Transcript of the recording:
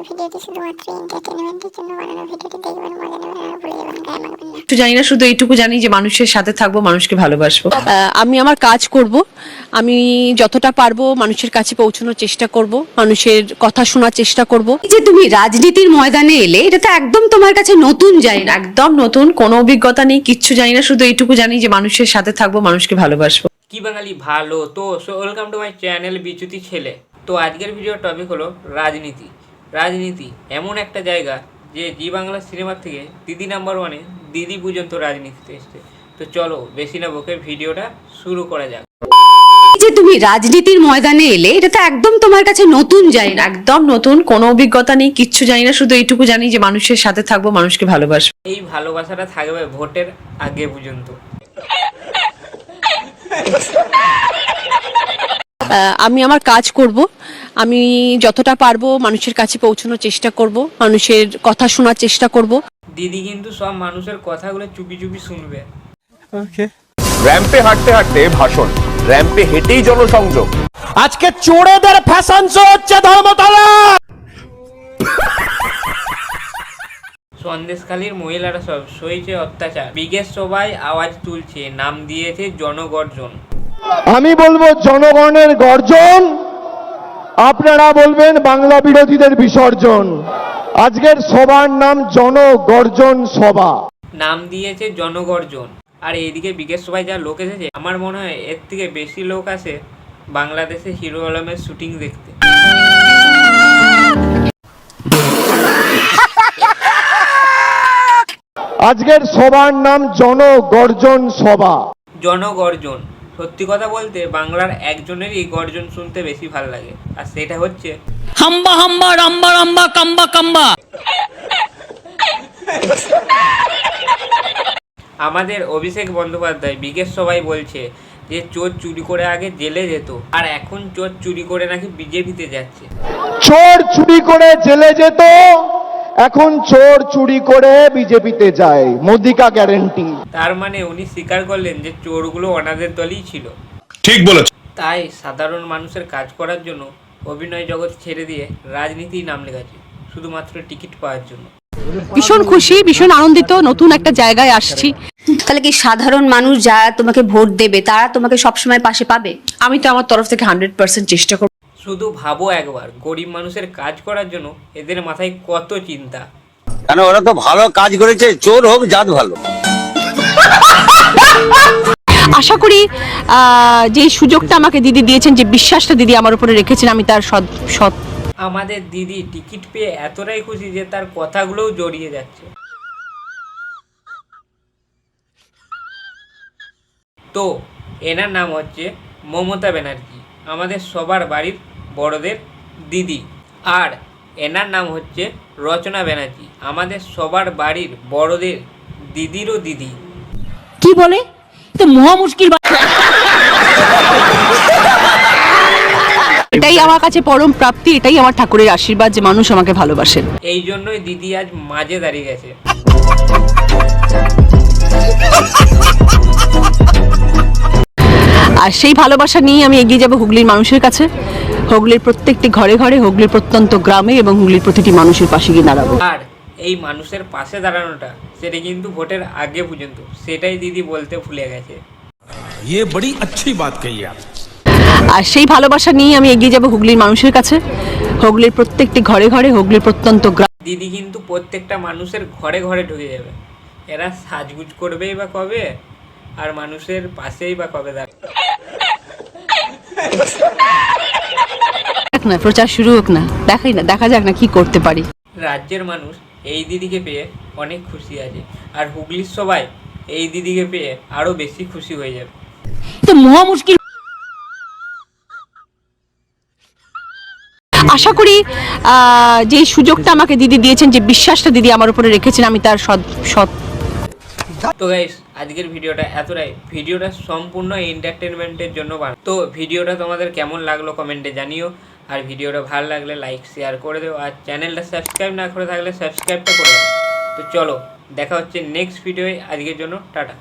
এই ভিডিওটি শুধুমাত্র এন্টারটেইনমেন্টের জন্য বানানো। ভিডিওটি দেখবেন, মজা নেবেন আর ভুলে যাবেন, গায়ে মাখবেন না। একটু জানি না, শুধু এইটুকু জানি যে মানুষের সাথে থাকবো, মানুষকে ভালোবাসবো। আমি আমার কাজ করব, আমি যতটা পারবো মানুষের কাছে পৌঁছানোর চেষ্টা করব, মানুষের কথা শোনার চেষ্টা করব। যে তুমি রাজনীতির ময়দানে এলে, এটা তো একদম তোমার কাছে নতুন জায়গা। একদম নতুন, কোনো অভিজ্ঞতা নেই, কিচ্ছু জানি না, শুধু এইটুকু জানি যে মানুষের সাথে থাকবো, মানুষকে ভালোবাসবো। কি বাঙালি ভালো তো। ওয়েলকাম টু মাই চ্যানেল বিচ্যুতি ছেলে। তো আজকের ভিডিওর টপিক হলো রাজনীতি। রাজনীতি এমন একটা জায়গা যে জি বাংলা সিনেমার থেকে দিদি নাম্বার ওয়ানে দিদি পর্যন্ত রাজনীতিতে এসছে। তো চলো বেশি না বকে ভিডিওটা শুরু করা যাক। যে তুমি রাজনীতির ময়দানে এলে, এটা তো একদম তোমার কাছে নতুন জায়গা। একদম নতুন, কোনো অভিজ্ঞতা নেই, কিচ্ছু জানি না, শুধু এইটুকু জানি যে মানুষের সাথে থাকবো, মানুষকে ভালোবাসবো। এই ভালোবাসাটা থাকবে ভোটের আগে পর্যন্ত। আমি আমার কাজ করব, আমি যতটা পারবো মানুষের কাছে পৌঁছানোর চেষ্টা করব, মানুষের কথা শোনার চেষ্টা করব। দিদি কিন্তু সব মানুষের কথাগুলো চুপি চুপি শুনবে। র‍্যাম্পে হাঁটতে হাঁটতে ভাষণ, র‍্যাম্পে হেঁটেই জনসংযোগ। আজকে চোরেদের ফ্যাশন শো হচ্ছে ধর্মতলা। সন্দেশখালীর মহিলারা সব সইছে অত্যাচার, বিগের সবাই আওয়াজ তুলছে, নাম দিয়েছে জনগর্জন। আমি বলবো জনগণের গর্জন, আপনারা বলবেন বাংলা বিরোধীদের বিসর্জন। আজকের সবার নাম জনগর্জন সভা। নাম দিয়েছে জনগর্জন। আর এইদিকে বিগের সবাই যা লোক এসেছে, আমার মনে হয় এর থেকে বেশি লোক আসে বাংলাদেশে হিরো আলমের শুটিং দেখতে। আজকের সবার নাম জনগর্জন সভা। জনগর্জন, সত্যি কথা বলতে বাংলার একজনেরই গর্জন শুনতে বেশি ভালো লাগে, আর সেটা হচ্ছে হাম্বা হাম্বা রাম্বা রাম্বা কাম্বা কাম্বা। আমাদের অভিষেক বন্দ্যোপাধ্যায় বিগের সবাই বলছে যে চোর চুরি করে আগে জেলে যেত, আর এখন চোর চুরি করে নাকি বিজেপিতে যাচ্ছে। চোর চুরি করে জেলে যেত, এখন চোর চুরি করে বিজেপিতে যায়, মোদি কা গ্যারেন্টি। তার মানে উনি স্বীকার করলেন যে চোরগুলো ওনাদের দলই ছিল। ঠিক বলেছ। তাই সাধারণ মানুষের কাজ করার জন্য অভিনয় জগৎ ছেড়ে দিয়ে রাজনীতি নাম লেগেছে, শুধুমাত্র টিকিট পাওয়ার জন্য। ভীষণ খুশি, ভীষণ আনন্দিত, নতুন একটা জায়গায় আসছি। তাহলে কি সাধারণ মানুষ যারা তোমাকে ভোট দেবে, তারা তোমাকে সবসময় পাশে পাবে? আমি তো আমার তরফ থেকে 100% চেষ্টা করবো। শুধু ভাবো একবার, গরিব মানুষের কাজ করার জন্য এদের মাথায় কত চিন্তা। কেন ওরা তো ভালো কাজ করেছে, চোর হোক জাত ভালো। আশা করি যে সুযোগটা আমাকে দিদি দিয়েছেন, যে বিশ্বাসটা দিদি আমার উপরে রেখেছেন, আমি তার সৎ। আমাদের দিদি টিকিট পেয়ে এতটাই খুশি যে তার কথাগুলোও জড়িয়ে যাচ্ছে। তো এনার নাম হচ্ছে মমতা ব্যানার্জি, আমাদের সবার বাড়ির বড়দের দিদি। আর এনার নাম হচ্ছে রচনা ব্যানার্জি, আমাদের সবার বাড়ির বড়দের দিদিরও দিদি। কি বলে তো মহা মুশকিল। এটাই আমার কাছে পরম প্রাপ্তি, এটাই আমার ঠাকুরের আশীর্বাদ যে মানুষ আমাকে ভালোবাসেন। এই জন্যই দিদি আজ মাঝে দাঁড়িয়ে গেছে। আর সেই ভালোবাসা নিয়ে আমি এগিয়ে যাব হুগলির মানুষের কাছে, হুগলির প্রত্যেকটি ঘরে ঘরে, হুগলির প্রত্যন্ত গ্রামে এবং হুগলির প্রতিটি মানুষের পাশে গিয়ে দাঁড়াবো। আর এই মানুষের পাশে দাঁড়ানোটা, সেটা কিন্তু ভোটের আগে পর্যন্ত, সেটাই দিদি বলতে ভুলে গেছে। ये बड़ी अच्छी बात कही आप। আর সেই ভালোবাসা নিয়ে আমি এগিয়ে যাব হুগলির মানুষের কাছে, হুগলির প্রত্যেকটি ঘরে ঘরে, হুগলির প্রত্যন্ত গ্রাম। দিদি কিন্তু প্রত্যেকটা মানুষের ঘরে ঘরে ঢুকে যাবে। এরা সাজগুজ করবেই বা কবে, আর মানুষের পাশেই বা কবে দাঁড়াবে। না, প্রচার শুরু হোক না, দেখা যাক না কি করতে পারি। রাজ্যের মানুষ এই দিদিকে পেয়ে অনেক খুশি আছে, আর হুগলির সবাই এই দিদিকে পেয়ে আরো বেশি খুশি হয়ে যাবে। তো মহা মুশকিল। আশা করি যে সুযোগটা আমাকে দিদি দিয়েছেন, যে বিশ্বাসটা দিদি আমার উপরে রেখেছেন, আমি তার সৎ। তো গাইস, আজকের ভিডিওটা এতটাই। ভিডিওটা সম্পূর্ণ এন্টারটেনমেন্টের জন্য বানানো। তো ভিডিওটা তোমাদের কেমন লাগলো কমেন্টে জানিও, আর ভিডিওটা ভালো লাগলে লাইক শেয়ার করে দেও, আর চ্যানেলটা সাবস্ক্রাইব না করে থাকলে সাবস্ক্রাইবটা করে দাও। তো চলো দেখা হচ্ছে নেক্সট ভিডিওয়ে, আজকের জন্য টাটা।